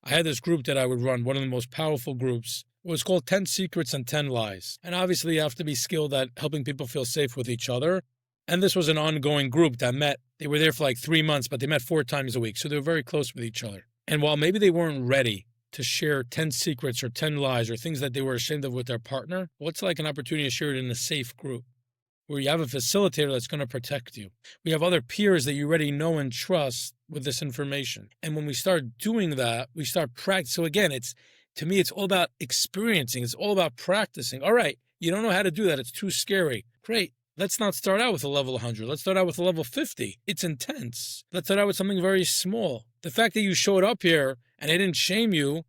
I had this group that I would run, one of the most powerful groups. It was called 10 Secrets and 10 Lies. And obviously you have to be skilled at helping people feel safe with each other. And this was an ongoing group that met. They were there for like 3 months, but they met 4 times a week. So they were very close with each other. And while maybe they weren't ready to share 10 secrets or 10 lies or things that they were ashamed of with their partner, what's like an opportunity to share it in a safe group where you have a facilitator that's going to protect you. We have other peers that you already know and trust with this information. And when we start doing that, we start practicing. So again, it's To me, it's all about experiencing. It's all about practicing. All right, you don't know how to do that. It's too scary. Great. Let's not start out with a level 100. Let's start out with a level 50. It's intense. Let's start out with something very small. The fact that you showed up here and they didn't shame you,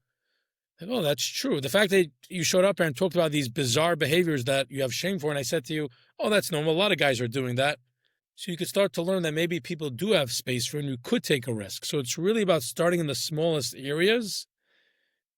like, oh, that's true. The fact that you showed up here and talked about these bizarre behaviors that you have shame for, and I said to you, oh, that's normal. A lot of guys are doing that. So you could start to learn that maybe people do have space for, and you could take a risk. So it's really about starting in the smallest areas.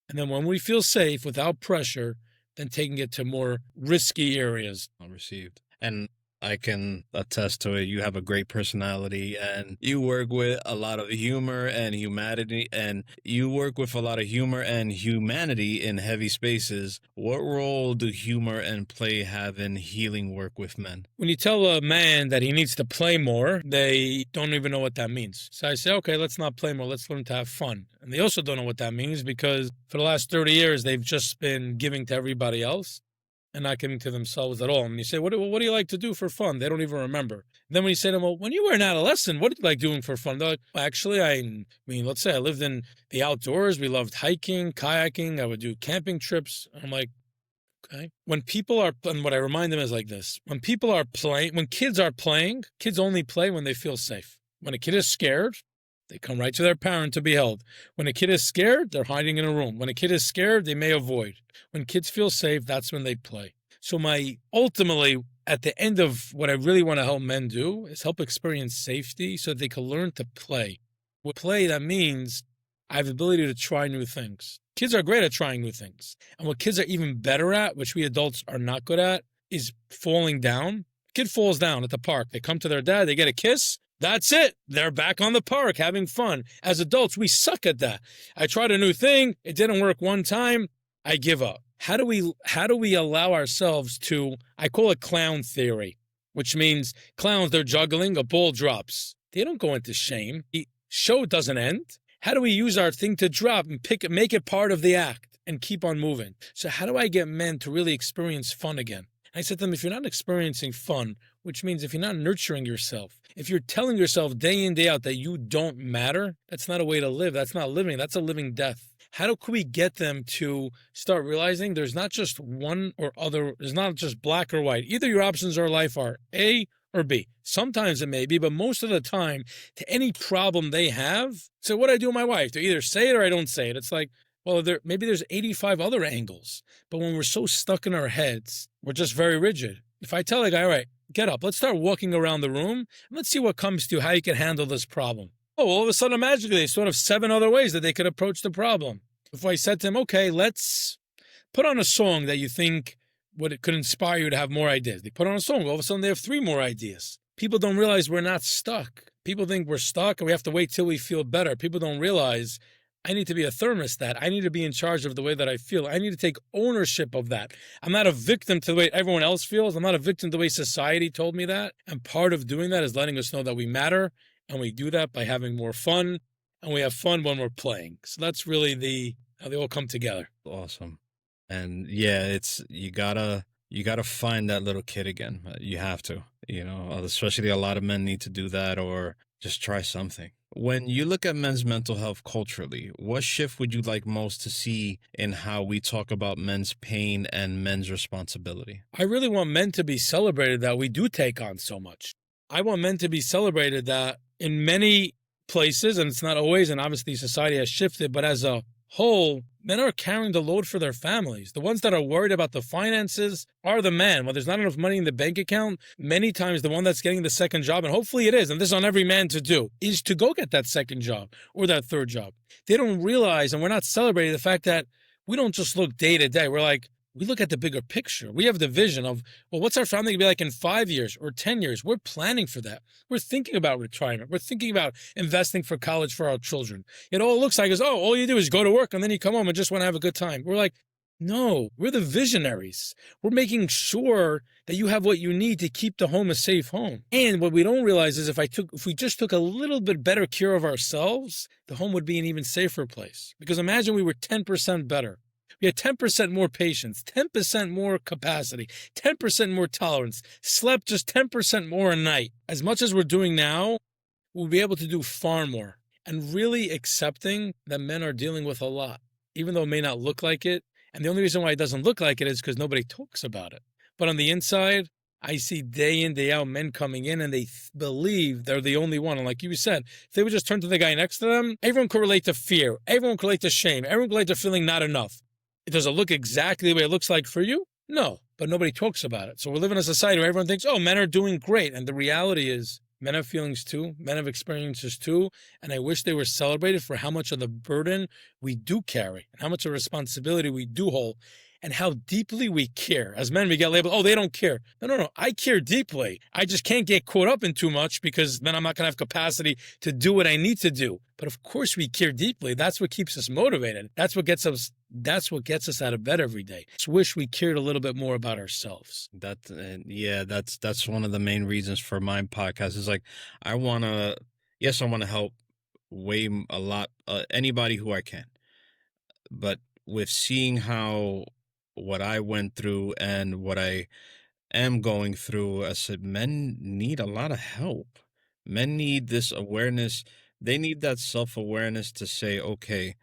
And then when we feel safe without pressure, then taking it to more risky areas. Well received. And I can attest to it. You have a great personality and you work with a lot of humor and humanity, and you work with a lot of humor and humanity in heavy spaces. What role do humor and play have in healing work with men? When you tell a man that he needs to play more, they don't even know what that means. So I say, okay, let's not play more. Let's learn to have fun. And they also don't know what that means because for the last 30 years, they've just been giving to everybody else and not giving to themselves at all. And you say, what do you like to do for fun? They don't even remember. And then when you say to them, well, when you were an adolescent, what did you like doing for fun? They're like, well, actually, I mean, let's say I lived in the outdoors. We loved hiking, kayaking. I would do camping trips. I'm like, okay. When people are, and what I remind them is like this, when people are playing, when kids are playing, kids only play when they feel safe. When a kid is scared, they come right to their parent to be held. When a kid is scared, they're hiding in a room. When a kid is scared, they may avoid. When kids feel safe, that's when they play. So ultimately, at the end of what I really want to help men do is help experience safety so that they can learn to play. With play, that means I have the ability to try new things. Kids are great at trying new things. And what kids are even better at, which we adults are not good at, is falling down. Kid falls down at the park. They come to their dad, they get a kiss. That's it. They're back on the park having fun. As adults, we suck at that. I tried a new thing. It didn't work one time. I give up. How do we allow ourselves to, I call it clown theory, which means clowns, they're juggling, a ball drops. They don't go into shame. The show doesn't end. How do we use our thing to drop and make it part of the act and keep on moving? So how do I get men to really experience fun again? I said to them, if you're not experiencing fun, which means if you're not nurturing yourself, if you're telling yourself day in, day out that you don't matter, that's not a way to live. That's not living. That's a living death. How can we get them to start realizing there's not just one or other, there's not just black or white. Either your options in life are A or B. Sometimes it may be, but most of the time, to any problem they have, so what I do with my wife, to either say it or I don't say it. It's like, well, maybe there's 85 other angles. But when we're so stuck in our heads, we're just very rigid. If I tell a guy, all right, get up, let's start walking around the room, and let's see what comes to how you can handle this problem. Oh, all of a sudden, magically, they sort of 7 other ways that they could approach the problem. If I said to him, okay, let's put on a song that you think could inspire you to have more ideas. They put on a song. All of a sudden, they have 3 more ideas. People don't realize we're not stuck. People think we're stuck and we have to wait till we feel better. People don't realize I need to be a thermostat. I need to be in charge of the way that I feel. I need to take ownership of that. I'm not a victim to the way everyone else feels. I'm not a victim to the way society told me that. And part of doing that is letting us know that we matter. And we do that by having more fun. And we have fun when we're playing. So that's really how they all come together. Awesome. And yeah, it's, you gotta find that little kid again. You have to, especially a lot of men need to do that or just try something. When you look at men's mental health culturally, what shift would you like most to see in how we talk about men's pain and men's responsibility? I really want men to be celebrated that we do take on so much. I want men to be celebrated that in many places, and it's not always, and obviously society has shifted, but as a whole, men are carrying the load for their families. The ones that are worried about the finances are the men. When there's not enough money in the bank account, many times the one that's getting the second job, and hopefully it is, and this is on every man to do, is to go get that second job or that third job. They don't realize, and we're not celebrating the fact that we don't just look day to day. We look at the bigger picture. We have the vision of, well, what's our family going to be like in 5 years or 10 years? We're planning for that. We're thinking about retirement. We're thinking about investing for college for our children. It all looks like, all you do is go to work and then you come home and just want to have a good time. We're like, no, we're the visionaries. We're making sure that you have what you need to keep the home a safe home. And what we don't realize is if we just took a little bit better care of ourselves, the home would be an even safer place. Because imagine we were 10% better. We had 10% more patience, 10% more capacity, 10% more tolerance, slept just 10% more a night. As much as we're doing now, we'll be able to do far more. And really accepting that men are dealing with a lot. even though it may not look like it. And the only reason why it doesn't look like it is because nobody talks about it. But on the inside, I see day in, day out men coming in and they believe they're the only one. And like you said, if they would just turn to the guy next to them, everyone could relate to fear. Everyone could relate to shame. Everyone could relate to feeling not enough. Does it look exactly the way it looks like for you? No, but nobody talks about it. So we live in a society where everyone thinks, oh, men are doing great. And the reality is men have feelings too. Men have experiences too. And I wish they were celebrated for how much of the burden we do carry and how much of responsibility we do hold. And how deeply we care. As men, we get labeled, oh, they don't care. No. I care deeply. I just can't get caught up in too much because then I'm not going to have capacity to do what I need to do. But of course we care deeply. That's what keeps us motivated. That's what gets us out of bed every day. Just wish we cared a little bit more about ourselves. That's one of the main reasons for my podcast is like, I want to help a lot, anybody who I can. But with seeing how what I went through and what I am going through, I said, men need a lot of help. Men need this awareness. They need that self-awareness to say, okay,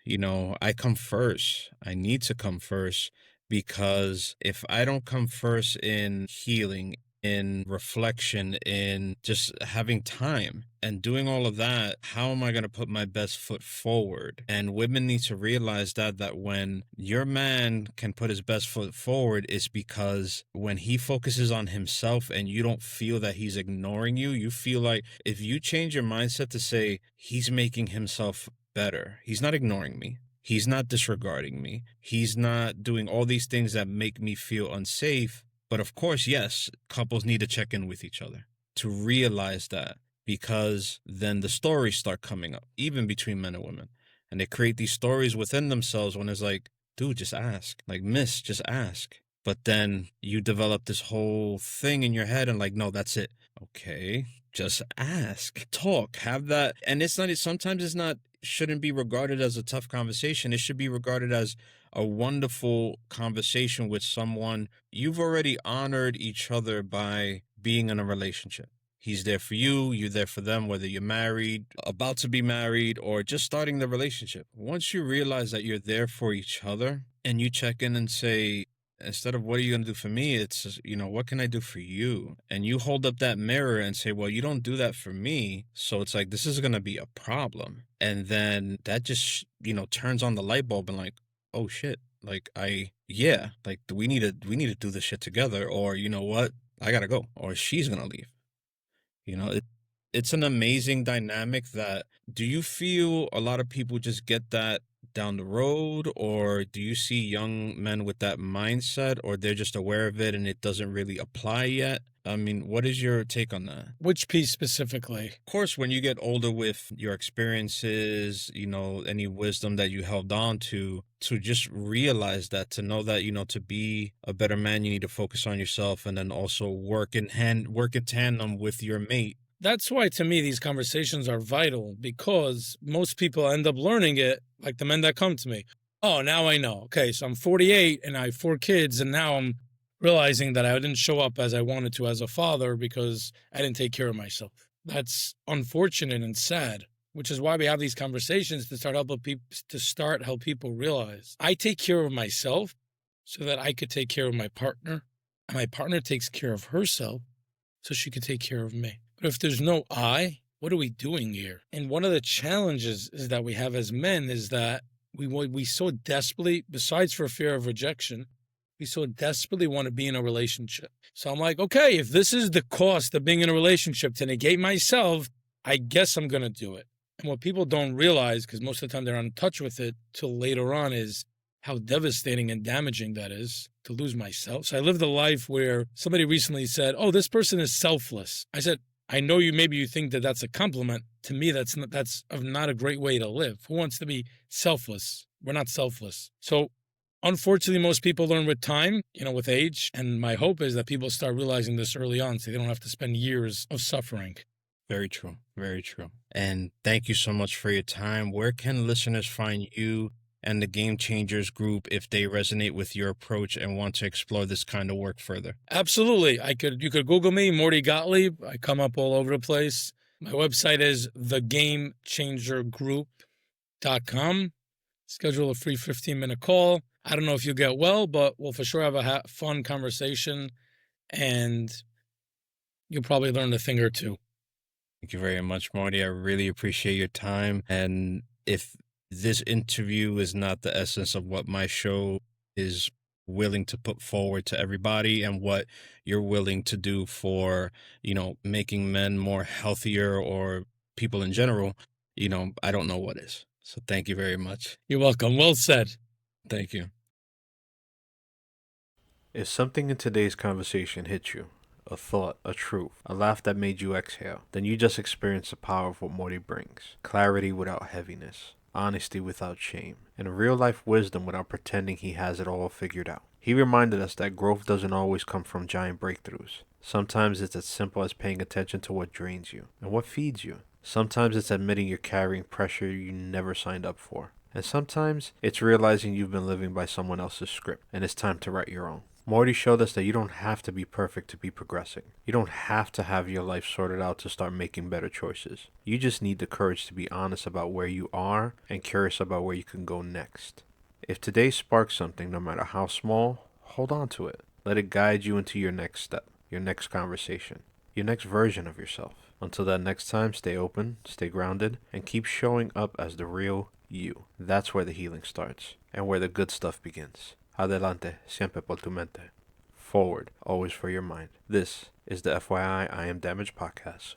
I come first. I need to come first, because if I don't come first in healing, in reflection, in just having time and doing all of that, how am I going to put my best foot forward? And women need to realize that when your man can put his best foot forward, is because when he focuses on himself and you don't feel that he's ignoring you, you feel like if you change your mindset to say he's making himself better, he's not ignoring me, he's not disregarding me, he's not doing all these things that make me feel unsafe. But of course, yes, couples need to check in with each other to realize that, because then the stories start coming up, even between men and women. And they create these stories within themselves when it's like, dude, just ask. Like, miss, just ask. But then you develop this whole thing in your head and like, no, that's it. Okay, just ask, talk, have that. And sometimes shouldn't be regarded as a tough conversation. It should be regarded as a wonderful conversation with someone. You've already honored each other by being in a relationship. He's there for you, you're there for them, whether you're married, about to be married, or just starting the relationship. Once you realize that you're there for each other and you check in and say, instead of what are you going to do for me, it's, what can I do for you? And you hold up that mirror and say, well, you don't do that for me. So it's like, this is going to be a problem. And then that just, turns on the light bulb and like, oh shit, like we need to do this shit together, or you know what, I gotta go, or she's gonna leave. It's an amazing dynamic. That, do you feel a lot of people just get that down the road, or do you see young men with that mindset, or they're just aware of it and it doesn't really apply yet? I mean, what is your take on that? Which piece specifically? Of course, when you get older with your experiences, any wisdom that you held on to just realize that, to know that, to be a better man, you need to focus on yourself, and then also work in tandem with your mate. That's why, to me, these conversations are vital, because most people end up learning it, like the men that come to me. Oh, now I know. Okay, so I'm 48 and I have 4 kids, and now I'm realizing that I didn't show up as I wanted to as a father because I didn't take care of myself. That's unfortunate and sad, which is why we have these conversations to help people realize I take care of myself so that I could take care of my partner, and my partner takes care of herself so she could take care of me. But if there's no I, what are we doing here? And one of the challenges is that we have as men is that we so desperately, besides for fear of rejection, we so desperately want to be in a relationship. So I'm like, okay, if this is the cost of being in a relationship, to negate myself, I guess I'm going to do it. And what people don't realize, because most of the time they're in touch with it till later on, is how devastating and damaging that is to lose myself. So I lived a life where somebody recently said, oh, this person is selfless. I said, I know maybe you think that that's a compliment. To me, that's not a great way to live. Who wants to be selfless? We're not selfless. So unfortunately, most people learn with time, with age. And my hope is that people start realizing this early on so they don't have to spend years of suffering. Very true. Very true. And thank you so much for your time. Where can listeners find you and the Game Changers group if they resonate with your approach and want to explore this kind of work further? Absolutely. You could Google me, Mordy Gottlieb. I come up all over the place. My website is thegamechangergroup.com. schedule a free 15-minute call. I don't know if you'll get well, but we'll for sure have a fun conversation, and you'll probably learn a thing or two. Thank you very much, Morty. I really appreciate your time. And if this interview is not the essence of what my show is willing to put forward to everybody and what you're willing to do for, making men more healthier or people in general, I don't know what is. So thank you very much. You're welcome. Well said. Thank you. If something in today's conversation hit you, a thought, a truth, a laugh that made you exhale, then you just experienced the power of what Morty brings. Clarity without heaviness, honesty without shame, and real-life wisdom without pretending he has it all figured out. He reminded us that growth doesn't always come from giant breakthroughs. Sometimes it's as simple as paying attention to what drains you and what feeds you. Sometimes it's admitting you're carrying pressure you never signed up for. And sometimes it's realizing you've been living by someone else's script and it's time to write your own. Morty showed us that you don't have to be perfect to be progressing. You don't have to have your life sorted out to start making better choices. You just need the courage to be honest about where you are and curious about where you can go next. If today sparks something, no matter how small, hold on to it. Let it guide you into your next step, your next conversation, your next version of yourself. Until that next time, stay open, stay grounded, and keep showing up as the real you. That's where the healing starts and where the good stuff begins. Adelante, siempre por tu mente. Forward, always for your mind. This is the FYI I Am Damaged podcast.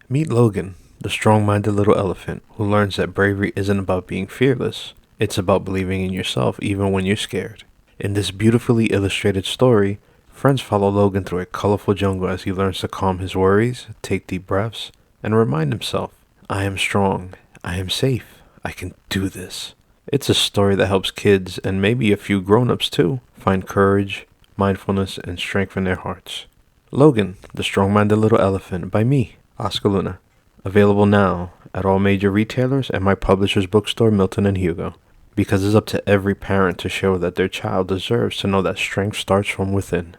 Meet Logan, the strong-minded little elephant who learns that bravery isn't about being fearless. It's about believing in yourself even when you're scared. In this beautifully illustrated story, friends follow Logan through a colorful jungle as he learns to calm his worries, take deep breaths, and remind himself, I am strong, I am safe, I can do this. It's a story that helps kids, and maybe a few grown-ups too, find courage, mindfulness, and strength in their hearts. Logan, the strong-minded little elephant, by me, Oscar Luna. Available now at all major retailers and my publisher's bookstore, Milton and Hugo. Because it's up to every parent to show that their child deserves to know that strength starts from within.